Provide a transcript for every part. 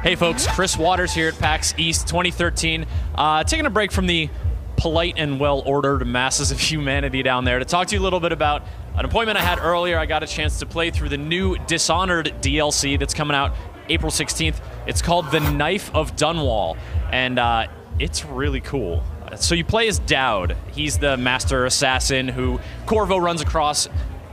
Hey folks, Chris Waters here at PAX East 2013, taking a break from the polite and well-ordered masses of humanity down there to talk to you a little bit about an appointment I had earlier. I got a chance to play through the new Dishonored DLC that's coming out April 16th. It's called The Knife of Dunwall, and it's really cool. So you play as Dowd. He's the master assassin who Corvo runs across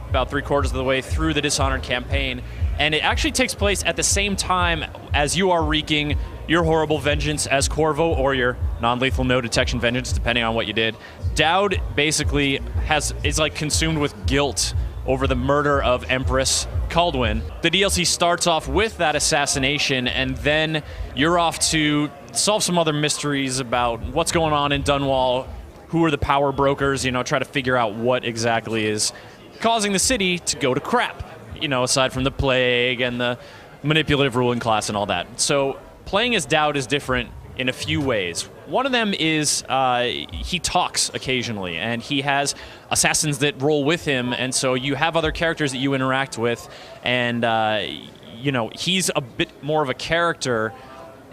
about 3/4 of the way through the Dishonored campaign. And it actually takes place at the same time as you are wreaking your horrible vengeance as Corvo, or your non-lethal no detection vengeance, depending on what you did. Dowd basically is like consumed with guilt over the murder of Empress Kaldwin. The DLC starts off with that assassination, and then you're off to solve some other mysteries about what's going on in Dunwall, who are the power brokers, you know, try to figure out what exactly is causing the city to go to crap. You know, aside from the plague and the manipulative ruling class and all that. So playing as Dowd is different in a few ways. One of them is he talks occasionally, and he has assassins that roll with him, and so you have other characters that you interact with, and you know, he's a bit more of a character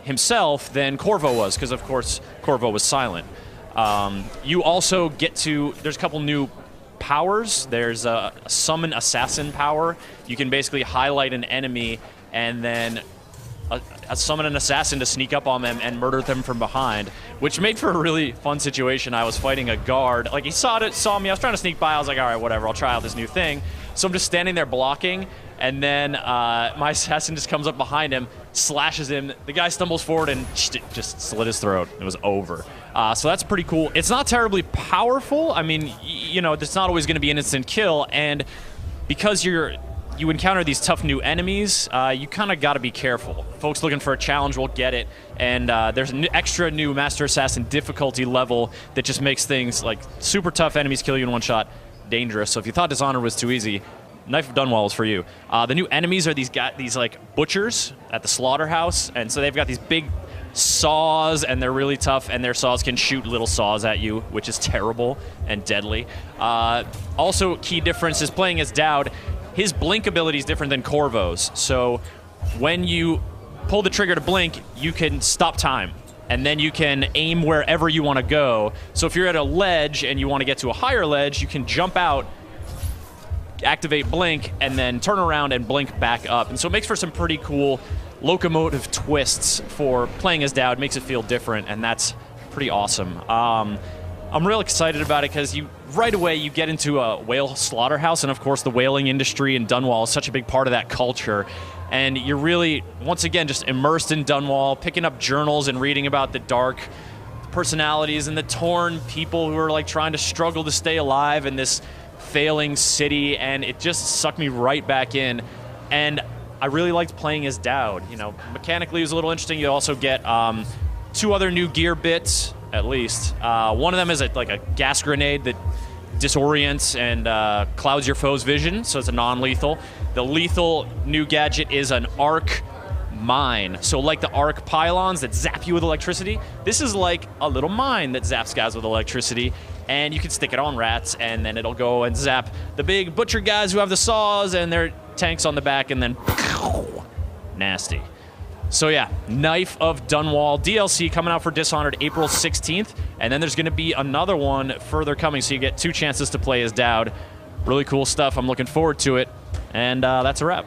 himself than Corvo was, because of course Corvo was silent. You also get to, there's a couple new powers. There's a summon assassin power. You can basically highlight an enemy and then summon an assassin to sneak up on them and murder them from behind, which made for a really fun situation. I was fighting a guard. Like, he saw me. I was trying to sneak by. I was like, all right, whatever. I'll try out this new thing. So I'm just standing there blocking, and then my assassin just comes up behind him, slashes him. The guy stumbles forward and just slit his throat. It was over. So that's pretty cool. It's not terribly powerful. I mean, you know, it's not always going to be an instant kill, and because you encounter these tough new enemies, you kind of got to be careful. Folks looking for a challenge will get it, and there's an extra new Master Assassin difficulty level that just makes things like super tough enemies kill you in one shot dangerous. So if you thought Dishonored was too easy, Knife of Dunwall is for you. The new enemies are these like butchers at the slaughterhouse, and so they've got these big saws, and they're really tough, and their saws can shoot little saws at you, which is terrible and deadly. Also, key difference is playing as Dowd. His blink ability is different than Corvo's, so when you pull the trigger to blink, you can stop time, and then you can aim wherever you want to go. So if you're at a ledge and you want to get to a higher ledge, you can jump out, activate blink, and then turn around and blink back up. And so it makes for some pretty cool locomotive twists for playing as Dowd. Makes it feel different, and that's pretty awesome. I'm real excited about it because right away you get into a whale slaughterhouse, and of course the whaling industry in Dunwall is such a big part of that culture. And you're really, once again, just immersed in Dunwall, picking up journals and reading about the dark personalities and the torn people who are like trying to struggle to stay alive in this failing city, and it just sucked me right back in. And I really liked playing as Dowd. You know, mechanically it was a little interesting. You also get 2 other new gear bits, at least. One of them is like a gas grenade that disorients and clouds your foe's vision, so it's a non-lethal. The lethal new gadget is an arc mine. So like the arc pylons that zap you with electricity, this is like a little mine that zaps guys with electricity, and you can stick it on rats, and then it'll go and zap the big butcher guys who have the saws and their tanks on the back, and then nasty. So yeah, Knife of Dunwall DLC coming out for Dishonored April 16th, and then there's going to be another one further coming, so you get 2 chances to play as Dowd. Really cool stuff. I'm looking forward to it, and that's a wrap.